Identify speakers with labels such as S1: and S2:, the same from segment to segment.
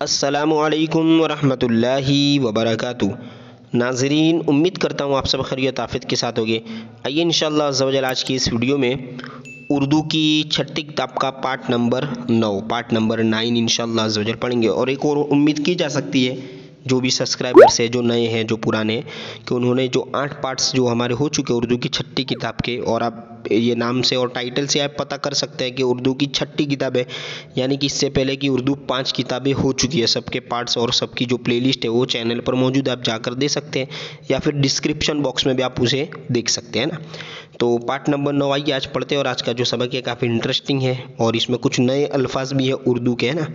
S1: अस्सलामुअलैकुम वरहमतुल्लाहि वबरकातुहू। नाज़रीन, उम्मीद करता हूँ आप सब खैरियत आफियत के साथ होंगे। आइए इंशाअल्लाह अज़्ज़ा वजल आज की इस वीडियो में उर्दू की छठी किताब का पार्ट नंबर 9 इंशाअल्लाह अज़्ज़ा वजल पढ़ेंगे। और एक और उम्मीद की जा सकती है जो भी सब्सक्राइबर्स है, जो नए हैं, जो पुराने हैं, कि उन्होंने जो 8 पार्ट्स जो हमारे हो चुके उर्दू की छठी किताब के, और आप ये नाम से और टाइटल से आप पता कर सकते हैं कि उर्दू की छठी किताब है, यानी कि इससे पहले की उर्दू 5 किताबें हो चुकी है। सबके पार्ट्स और सबकी जो प्लेलिस्ट है वो चैनल पर मौजूद है, आप जाकर दे सकते हैं, या फिर डिस्क्रिप्शन बॉक्स में भी आप उसे देख सकते हैं ना। तो पार्ट नंबर 9 आइए आज पढ़ते हैं। और आज का जो सबक है काफ़ी इंटरेस्टिंग है और इसमें कुछ नए अल्फाज भी है उर्दू के, है ना,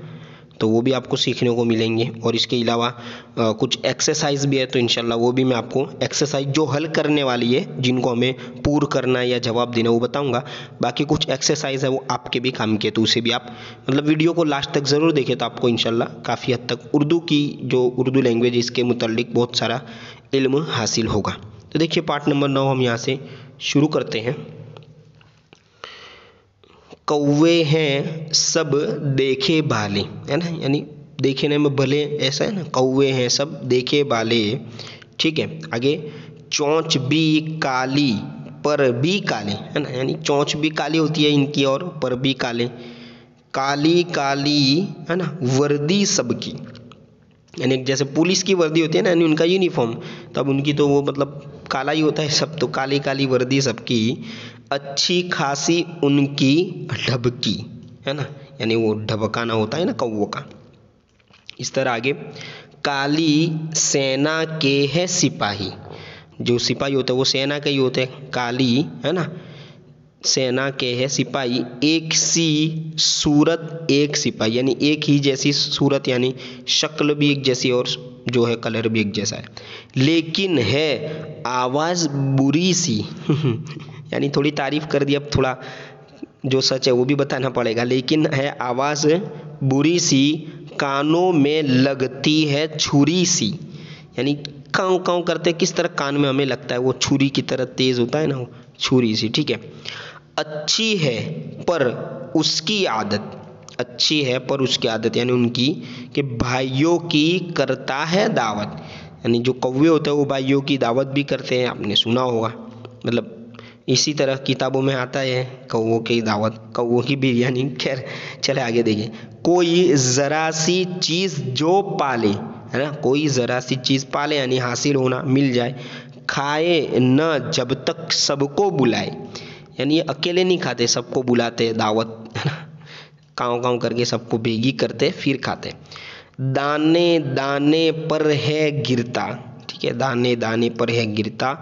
S1: तो वो भी आपको सीखने को मिलेंगे। और इसके अलावा कुछ एक्सरसाइज भी है, तो इंशाल्लाह वो भी मैं आपको एक्सरसाइज जो हल करने वाली है, जिनको हमें पूर्ण करना है या जवाब देना, वो बताऊंगा। बाकी कुछ एक्सरसाइज है वो आपके भी काम के, तो उसे भी आप मतलब वीडियो को लास्ट तक ज़रूर देखें, तो आपको इंशाल्लाह काफ़ी हद तक उर्दू की जो उर्दू लैंग्वेज इसके मुतल्लिक बहुत सारा इल्म हासिल होगा। तो देखिए पार्ट नंबर 9 हम यहाँ से शुरू करते हैं। कौवे हैं सब देखे भाले, है ना, यानी देखने में भले, ऐसा है ना, कौवे हैं सब देखे भाले। ठीक है, आगे चोंच भी काली पर भी काले, है ना, यानी चोंच भी काली होती है इनकी और पर भी काले। काली काली, है ना, वर्दी सबकी, यानी जैसे पुलिस की वर्दी होती है ना, यानी उनका यूनिफॉर्म, तब उनकी तो वो मतलब काला ही होता है सब, तो काली काली वर्दी सबकी। अच्छी खासी उनकी ढबकी, है ना, यानी वो ढबकाना होता है ना कौवों का। इस तरह आगे काली सेना के है सिपाही, जो सिपाही होते हैं वो सेना के ही होते हैं, काली, है ना, सेना के है सिपाही। एक सी सूरत एक सिपाही, यानी एक ही जैसी सूरत, यानी शक्ल भी एक जैसी और जो है कलर भी एक जैसा है। लेकिन है आवाज़ बुरी सी यानी थोड़ी तारीफ कर दी, अब थोड़ा जो सच है वो भी बताना पड़ेगा। लेकिन है आवाज़ बुरी सी, कानों में लगती है छुरी सी, यानी काँव काँव करते किस तरह कान में हमें लगता है वो छुरी की तरह तेज़ होता है ना, वो छुरी सी। ठीक है, अच्छी है पर उसकी आदत, अच्छी है पर उसकी आदत, यानी उनकी कि भाइयों की करता है दावत, यानी जो कौवे होते हैं वो भाइयों की दावत भी करते हैं, आपने सुना होगा, मतलब इसी तरह किताबों में आता है कौवों की दावत, कौवों की बिरयानी। खैर चले आगे देखिए। कोई ज़रा सी चीज़ जो पाले, है ना, कोई ज़रा सी चीज़ पाले यानी हासिल होना, मिल जाए, खाए न जब तक सबको बुलाए, यानी ये अकेले नहीं खाते, सबको बुलाते दावत, है ना, काँव काँव करके सबको भेगी करते फिर खाते। दाने दाने पर है गिरता, ठीक है, दाने दाने पर है गिरता,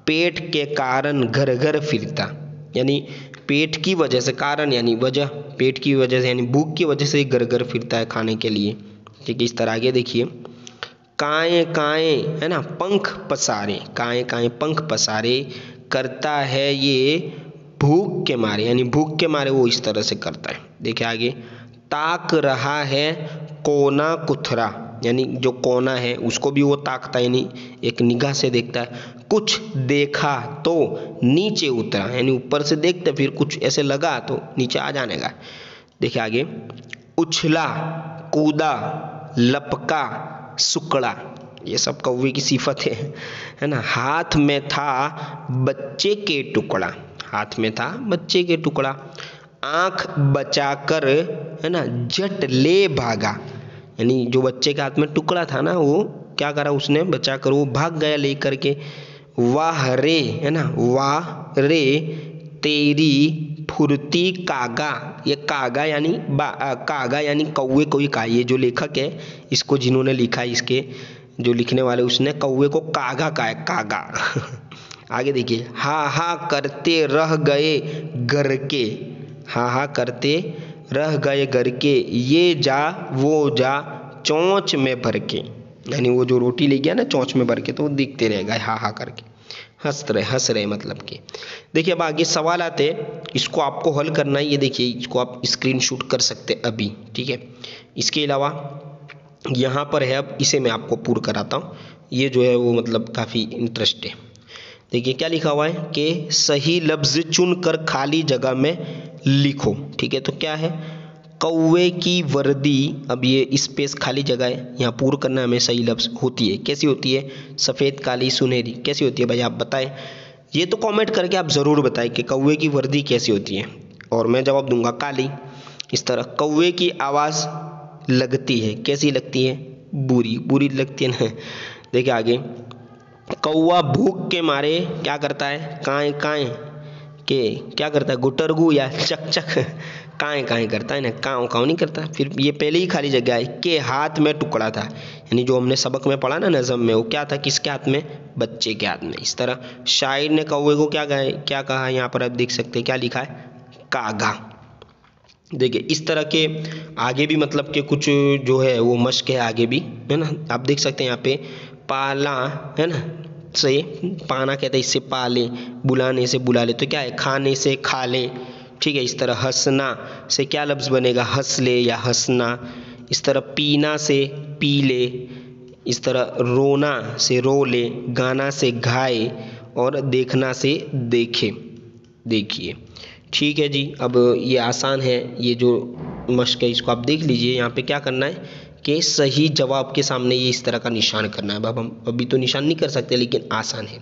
S1: पेट के कारण घर घर फिरता, यानी पेट की वजह से, कारण यानी वजह, पेट की वजह से यानी भूख की वजह से घर घर फिरता है खाने के लिए। ठीक है, इस तरह आगे देखिए। काएँ काएँ, है ना, पंख पसारे, काएँ काएँ पंख पसारे, करता है ये भूख के मारे, यानी भूख के मारे वो इस तरह से करता है। देखिए आगे, ताक रहा है कोना कुथरा, यानी जो कोना है उसको भी वो ताकता है, यानी एक निगाह से देखता है। कुछ देखा तो नीचे उतरा, यानी ऊपर से देखते फिर कुछ ऐसे लगा तो नीचे आ जाने का। देखिए आगे, उछला कूदा लपका सुकड़ा, ये सब कौवे की सिफत है ना। हाथ में था बच्चे के टुकड़ा, हाथ में था बच्चे के टुकड़ा, आँख बचाकर, है ना, झट ले भागा, यानी जो बच्चे के हाथ में टुकड़ा था ना वो क्या करा उसने, बचा कर वो भाग गया लेकर के। वाह रे, है ना, वाह रे तेरी फुर्ती कागा, ये कागा यानी कागा यानी कौवे को ही कहा, ये जो लेखक है इसको जिन्होंने लिखा है, इसके जो लिखने वाले उसने कौवे को कागा कहा है, कागा आगे देखिए, हा हा करते रह गए घर के, हा हा करते रह गए घर के, ये जा वो जा चोंच में भर के, यानी वो जो रोटी ले गया ना चोंच में भर के, तो वो दिखते रह गए हा हा करके, हंस रहे मतलब कि। देखिए अब आगे सवाल आते हैं, इसको आपको हल करना है। ये देखिए इसको आप स्क्रीनशॉट कर सकते हैं अभी, ठीक है। इसके अलावा यहाँ पर है, अब इसे मैं आपको पूर्ण कराता हूँ, ये जो है वो मतलब काफ़ी इंटरेस्ट है। देखिए क्या लिखा हुआ है कि सही लफ्ज़ चुन कर खाली जगह में लिखो, ठीक है। तो क्या है, कौवे की वर्दी, अब ये स्पेस खाली जगह है, यहाँ पूर्ण करना हमें सही लफ्ज़ होती है। कैसी होती है? सफ़ेद, काली, सुनहरी, कैसी होती है भाई आप बताएं। ये तो कमेंट करके आप ज़रूर बताएं कि कौवे की वर्दी कैसी होती है, और मैं जवाब दूंगा काली। इस तरह कौवे की आवाज़ लगती है, कैसी लगती है? बुरी, बुरी लगती है ना। देखिए आगे, कौवा भूख के मारे क्या करता है? काएं काएं के क्या करता है? गुटरगु या चक चक काएं काएं करता है ना, काँव काँव नहीं करता। फिर ये पहले ही खाली जगह है, के हाथ में टुकड़ा था, यानी जो हमने सबक में पढ़ा ना नज़म में, वो क्या था? किसके हाथ में? बच्चे के हाथ में। इस तरह शायर ने कौवे को क्या कहा? यहाँ पर आप देख सकते हैं क्या लिखा है? कागा। देखिए इस तरह के आगे भी मतलब के कुछ जो है वो मश्क है आगे भी, है ना। आप देख सकते हैं यहाँ पे पाला, है ना, से पाना कहते हैं, इससे पाले, बुलाने से बुला ले, तो क्या है? खाने से खा ले, ठीक है। इस तरह हंसना से क्या लफ्ज़ बनेगा? हंस ले या हंसना। इस तरह पीना से पी ले। इस तरह रोना से रो ले, गाना से गाए, और देखना से देखे, देखिए, ठीक है जी। अब ये आसान है, ये जो मश्क है इसको आप देख लीजिए। यहाँ पे क्या करना है कि सही जवाब के सामने ये इस तरह का निशान करना है। अब हम अभी तो निशान नहीं कर सकते, लेकिन आसान है।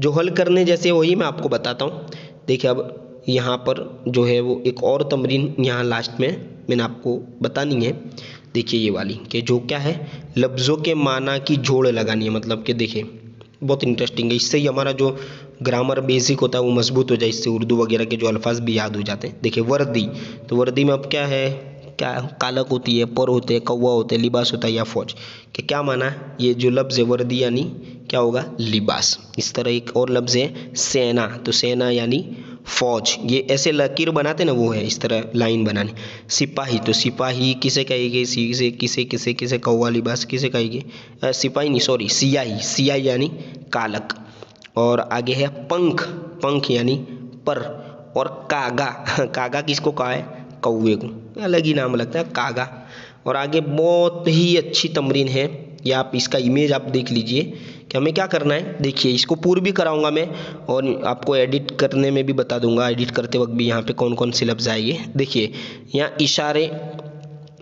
S1: जो हल करने जैसे वही मैं आपको बताता हूँ। देखिए अब यहाँ पर जो है वो एक और तमरीन यहाँ लास्ट में मैंने आपको बतानी है। देखिए ये वाली, कि जो क्या है? लफ्ज़ों के माना की जोड़ लगानी है। मतलब कि देखिए बहुत इंटरेस्टिंग है, इससे ही हमारा जो ग्रामर बेसिक होता है वो मजबूत हो जाए, इससे उर्दू वगैरह के जो अल्फाज भी याद हो जाते हैं। देखिए वर्दी, तो वर्दी में अब क्या है? क्या कालक होती है, पर होते हैं, कौवा होते हैं, लिबास होता है या फौज, कि क्या माना है? ये जो लफ्ज़ है वर्दी यानी क्या होगा? लिबास। इस तरह एक और लफ्ज़ है सेना, तो सेना यानी फौज, ये ऐसे लकीर बनाते ना, वो है इस तरह लाइन बनानी। सिपाही, तो सिपाही किसे कहेगी? किसे किसे किसे किसे कौवा लिबास किसे कहेगी? सिपाही नहीं, सॉरी, सियाही, सियाही यानी कालक। और आगे है पंख, पंख यानी पर। और कागा, कागा किसको कहा है? कौवे को, अलग ही नाम लगता है कागा। और आगे बहुत ही अच्छी तमरीन है, या आप इसका इमेज आप देख लीजिए कि हमें क्या करना है। देखिए इसको पूर्व भी कराऊंगा मैं, और आपको एडिट करने में भी बता दूंगा, एडिट करते वक्त भी यहाँ पे कौन कौन से लफ्ज़ आएंगे। देखिए यहाँ इशारे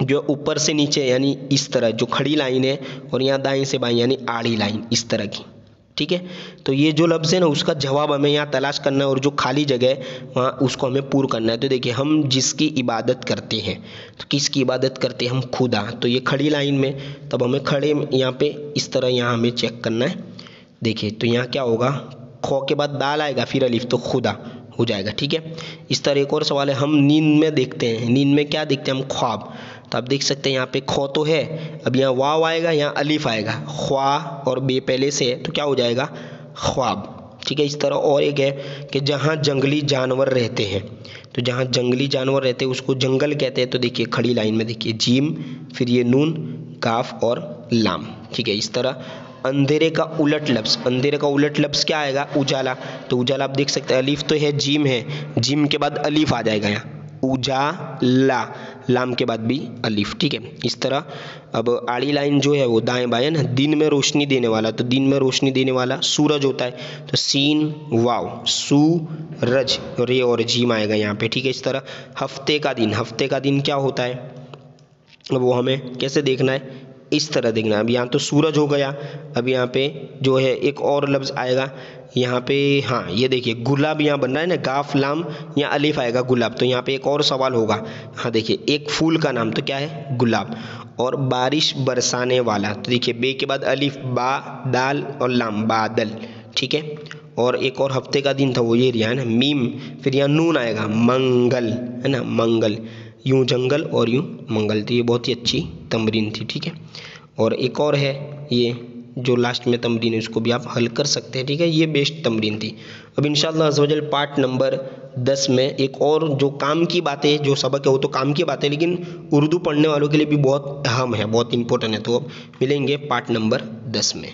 S1: जो ऊपर से नीचे यानी इस तरह जो खड़ी लाइन है, और यहाँ दाएं से बाएं यानी आड़ी लाइन, इस तरह की, ठीक है। तो ये जो लफ्ज़ है ना उसका जवाब हमें यहाँ तलाश करना है, और जो खाली जगह है वहाँ उसको हमें पूर्ण करना है। तो देखिए हम जिसकी इबादत करते हैं, तो किसकी इबादत करते हैं? हम खुदा। तो ये खड़ी लाइन में, तब हमें खड़े यहाँ पे इस तरह यहाँ हमें चेक करना है। देखिए तो यहाँ क्या होगा? खौ के बाद दाल आएगा, फिर अलिफ, तो खुदा हो जाएगा, ठीक है। इस तरह एक और सवाल है, हम नींद में देखते हैं, नींद में क्या देखते हैं? हम ख्वाब। तो आप देख सकते हैं यहाँ पे खौ तो है, अब यहाँ वाव आएगा, यहाँ अलिफ आएगा, ख्वा और बे पहले से है, तो क्या हो जाएगा? ख्वाब, ठीक है। इस तरह और एक है कि जहाँ जंगली जानवर रहते हैं, तो जहाँ जंगली जानवर रहते हैं उसको जंगल कहते हैं। तो देखिए खड़ी लाइन में देखिए जीम, फिर ये नून, काफ और लाम, ठीक है। इस तरह अंधेरे का उलट लफ्ज़, अंधेरे का उलट लफ्ज़ क्या आएगा? उजाला। तो उजाला आप देख सकते हैं, अलिफ तो है, जीम है, जीम के बाद अलिफ आ जाएगा यहाँ, उजाला, लाम के बाद भी अलिफ, ठीक है। इस तरह अब आड़ी लाइन जो है वो दाएं बाएं ना, दिन में रोशनी देने वाला, तो दिन में रोशनी देने वाला सूरज होता है, तो सीन वाव, सूरज, रे और जीम आएगा यहाँ पे, ठीक है। इस तरह हफ्ते का दिन, हफ्ते का दिन क्या होता है? अब वो हमें कैसे देखना है? इस तरह देखना है। अब यहाँ तो सूरज हो गया, अब यहाँ पे जो है एक और लफ्ज़ आएगा यहाँ पे, हाँ ये देखिए गुलाब यहाँ बन रहा है ना, गाफ लाम, यहाँ अलिफ आएगा गुलाब। तो यहाँ पे एक और सवाल होगा, हाँ देखिए एक फूल का नाम, तो क्या है? गुलाब। और बारिश बरसाने वाला, तो देखिए बे के बाद अलिफ, बा, दाल और लाम, बादल, ठीक है। और एक और हफ्ते का दिन था वो ये रिया है ना, मीम, फिर यहाँ नून आएगा, मंगल, है ना, मंगल, यूं जंगल और यूं मंगल। तो ये बहुत ही अच्छी तमरीन थी, ठीक है। और एक और है ये जो लास्ट में तमरीन है, उसको भी आप हल कर सकते हैं, ठीक है। ये बेस्ट तमरीन थी। अब इंशाअल्लाह अज़्ज़ वजल पार्ट नंबर 10 में एक और जो काम की बातें, जो सबक है वो तो काम की बातें, लेकिन उर्दू पढ़ने वालों के लिए भी बहुत अहम है, बहुत इंपॉर्टेंट है। तो अब मिलेंगे पार्ट नंबर 10 में।